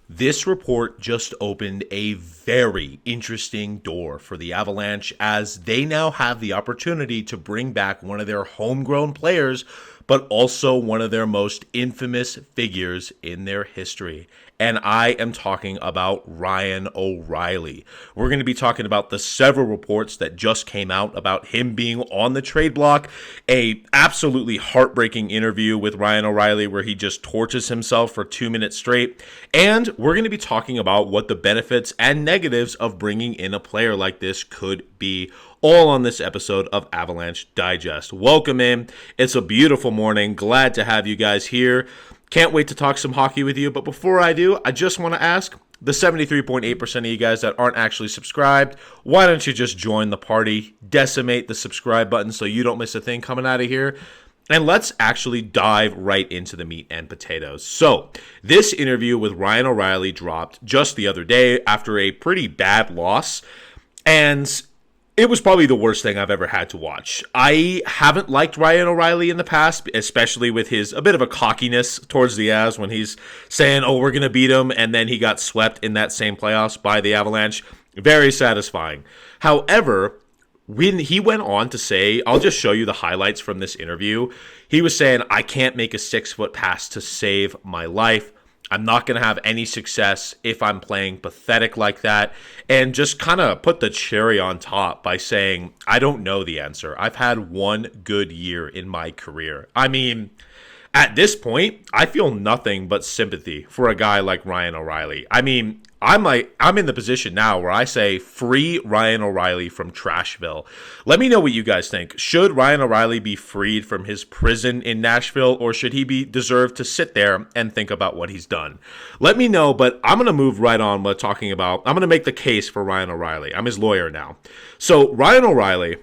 This report just opened a very interesting door for the Avalanche as they now have the opportunity to bring back one of their homegrown players, but also one of their most infamous figures in their history. And I am talking about Ryan O'Reilly. We're going to be talking about the several reports that just came out about him being on the trade block, a absolutely heartbreaking interview with Ryan O'Reilly where he just tortures himself for 2 minutes straight, and we're going to be talking about what the benefits and negatives of bringing in a player like this could be, all on this episode of Avalanche Digest. Welcome in. It's a beautiful morning. Glad to have you guys here. Can't wait to talk some hockey with you. But before I do, I just want to ask the 73.8% of you guys that aren't actually subscribed, why don't you just join the party, decimate the subscribe button so you don't miss a thing coming out of here. And let's actually dive right into the meat and potatoes. So, this interview with Ryan O'Reilly dropped just the other day after a pretty bad loss. And it was probably the worst thing I've ever had to watch. I haven't liked Ryan O'Reilly in the past, especially with his a bit of a cockiness towards the Avs when he's saying, oh, we're going to beat them, and then he got swept in that same playoffs by the Avalanche. Very satisfying. However, when he went on to say, I'll just show you the highlights from this interview. He was saying, I can't make a 6-foot pass to save my life. I'm not going to have any success if I'm playing pathetic like that. And just kind of put the cherry on top by saying, I don't know the answer. I've had one good year in my career. I mean, at this point, I feel nothing but sympathy for a guy like Ryan O'Reilly. I mean, I'm in the position now where I say free Ryan O'Reilly from Trashville. Let me know what you guys think. Should Ryan O'Reilly be freed from his prison in Nashville, or should he be deserved to sit there and think about what he's done? Let me know, but I'm going to move right on with talking about, I'm going to make the case for Ryan O'Reilly. I'm his lawyer now. So Ryan O'Reilly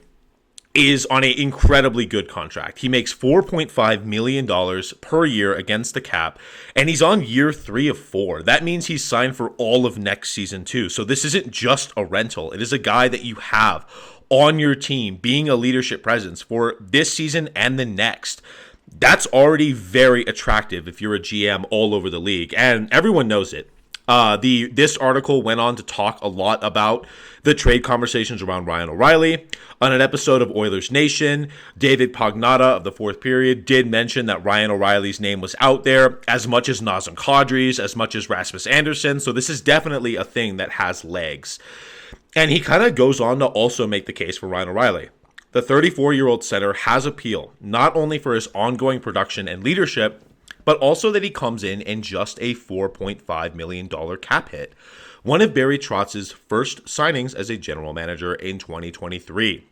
is on an incredibly good contract. He makes $4.5 million per year against the cap, and he's on year 3 of 4. That means he's signed for all of next season too. So this isn't just a rental. It is a guy that you have on your team being a leadership presence for this season and the next. That's already very attractive if you're a GM all over the league, and everyone knows it. This article went on to talk a lot about the trade conversations around Ryan O'Reilly. On an episode of Oilers Nation, David Pagnotta of the Fourth Period did mention that Ryan O'Reilly's name was out there, as much as Nazem Kadri's, as much as Rasmus Anderson. So this is definitely a thing that has legs. And he kind of goes on to also make the case for Ryan O'Reilly. The 34-year-old center has appeal, not only for his ongoing production and leadership, but also that he comes in just a $4.5 million cap hit. One of Barry Trotz's first signings as a general manager in 2023.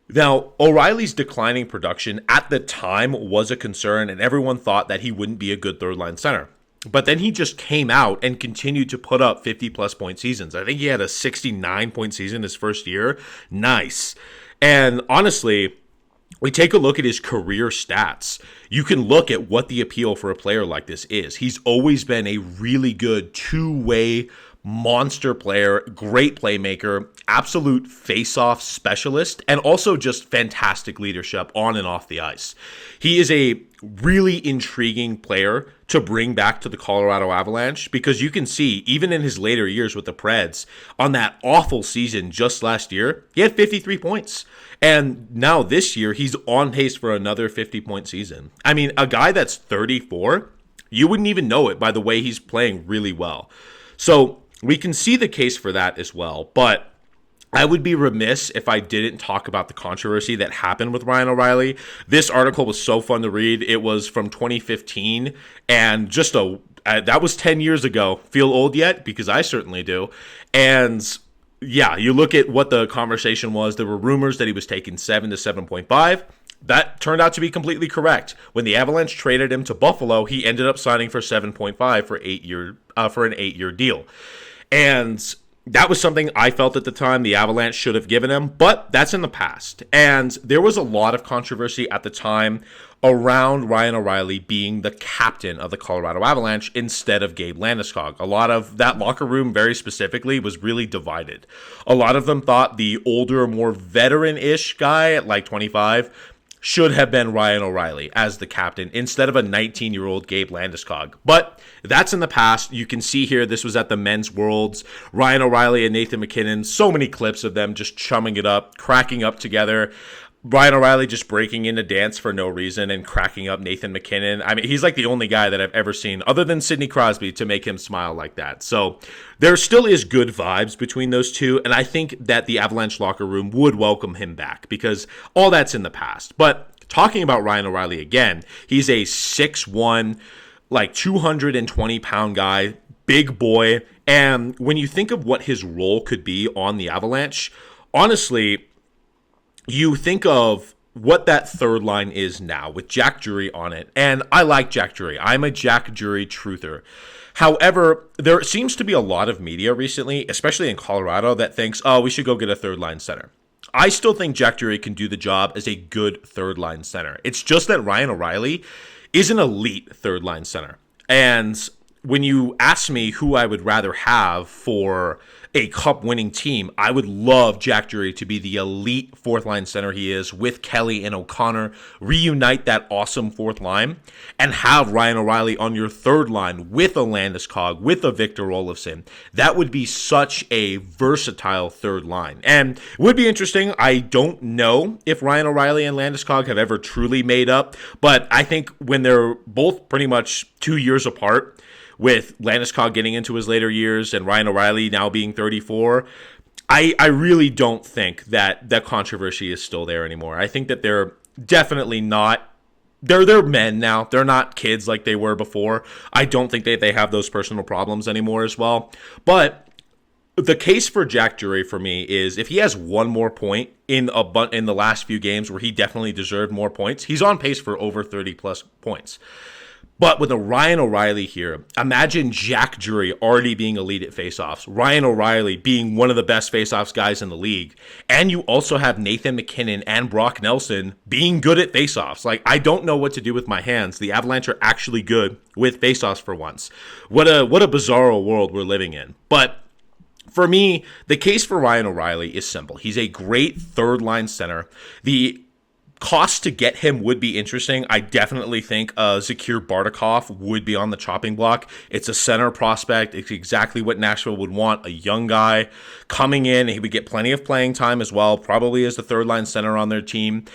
Now, O'Reilly's declining production at the time was a concern, and everyone thought that he wouldn't be a good third-line center. But then he just came out and continued to put up 50-plus point seasons. I think he had a 69-point season his first year. Nice. And honestly, we take a look at his career stats. You can look at what the appeal for a player like this is. He's always been a really good two-way monster player, great playmaker, absolute face-off specialist, and also just fantastic leadership on and off the ice. He is a really intriguing player to bring back to the Colorado Avalanche because you can see, even in his later years with the Preds, on that awful season just last year, he had 53 points. And now this year, he's on pace for another 50-point season. I mean, a guy that's 34, you wouldn't even know it by the way he's playing really well. So we can see the case for that as well, but I would be remiss if I didn't talk about the controversy that happened with Ryan O'Reilly. This article was so fun to read. It was from 2015, and just that was 10 years ago. Feel old yet? Because I certainly do. And yeah, you look at what the conversation was. There were rumors that he was taking 7 to 7.5. That turned out to be completely correct. When the Avalanche traded him to Buffalo, he ended up signing for 7.5 for an 8-year deal. And that was something I felt at the time the Avalanche should have given him, but that's in the past. And there was a lot of controversy at the time around Ryan O'Reilly being the captain of the Colorado Avalanche instead of Gabe Landeskog. A lot of that locker room, very specifically, was really divided. A lot of them thought the older, more veteran-ish guy at like 25 should have been Ryan O'Reilly as the captain instead of a 19-year-old Gabe Landeskog. But that's in the past. You can see here, this was at the Men's Worlds. Ryan O'Reilly and Nathan MacKinnon, so many clips of them just chumming it up, cracking up together. Ryan O'Reilly just breaking into dance for no reason and cracking up Nathan MacKinnon. I mean, he's like the only guy that I've ever seen, other than Sidney Crosby, to make him smile like that. So there still is good vibes between those two, and I think that the Avalanche locker room would welcome him back because all that's in the past. But talking about Ryan O'Reilly again, he's a 6'1", like 220-pound guy, big boy. And when you think of what his role could be on the Avalanche, honestly, you think of what that third line is now with Jack Drury on it. And I like Jack Drury. I'm a Jack Drury truther. However, there seems to be a lot of media recently, especially in Colorado, that thinks, oh, we should go get a third line center. I still think Jack Drury can do the job as a good third line center. It's just that Ryan O'Reilly is an elite third line center. And when you ask me who I would rather have for a cup-winning team, I would love Jack Drury to be the elite fourth-line center he is with Kelly and O'Connor, reunite that awesome fourth line, and have Ryan O'Reilly on your third line with a Landeskog, with a Victor Olofsson. That would be such a versatile third line. And it would be interesting. I don't know if Ryan O'Reilly and Landeskog have ever truly made up, but I think when they're both pretty much 2 years apart, with Landeskog getting into his later years and Ryan O'Reilly now being 34, I really don't think that that controversy is still there anymore. I think that they're definitely not. They're men now. They're not kids like they were before. I don't think that they have those personal problems anymore as well. But the case for Jack Drury for me is if he has one more point in the last few games where he definitely deserved more points, he's on pace for over 30-plus points. But with a Ryan O'Reilly here, imagine Jack Drury already being elite at faceoffs, Ryan O'Reilly being one of the best faceoffs guys in the league, and you also have Nathan MacKinnon and Brock Nelson being good at faceoffs. Like, I don't know what to do with my hands. The Avalanche are actually good with faceoffs for once. What a bizarro world we're living in. But for me, the case for Ryan O'Reilly is simple. He's a great third-line center. The cost to get him would be interesting. I definitely think Zakir Bardakov would be on the chopping block. It's a center prospect. It's exactly what Nashville would want. A young guy coming in. He would get plenty of playing time as well, probably as the third-line center on their team.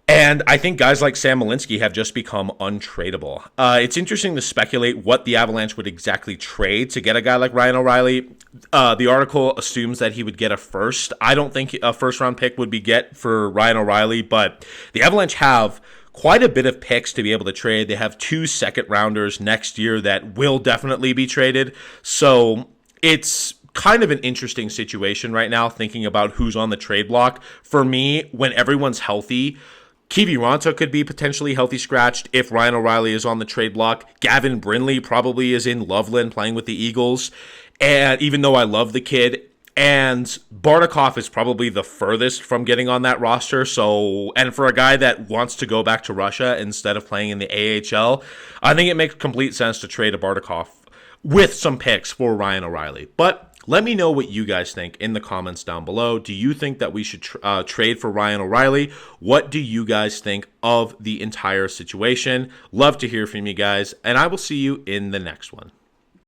And I think guys like Sam Malinsky have just become untradeable. It's interesting to speculate what the Avalanche would exactly trade to get a guy like Ryan O'Reilly. The article assumes that he would get a first. I don't think a first-round pick would be get for Ryan O'Reilly, but the Avalanche have quite a bit of picks to be able to trade. They have 2 second-rounders next year that will definitely be traded. So it's kind of an interesting situation right now, thinking about who's on the trade block. For me, when everyone's healthy, Kiviranta could be potentially healthy scratched if Ryan O'Reilly is on the trade block. Gavin Brindley probably is in Loveland playing with the Eagles. And even though I love the kid, and Bardakov is probably the furthest from getting on that roster. So, and for a guy that wants to go back to Russia instead of playing in the AHL, I think it makes complete sense to trade a Bardakov with some picks for Ryan O'Reilly. But let me know what you guys think in the comments down below. Do you think that we should trade for Ryan O'Reilly? What do you guys think of the entire situation? Love to hear from you guys, and I will see you in the next one.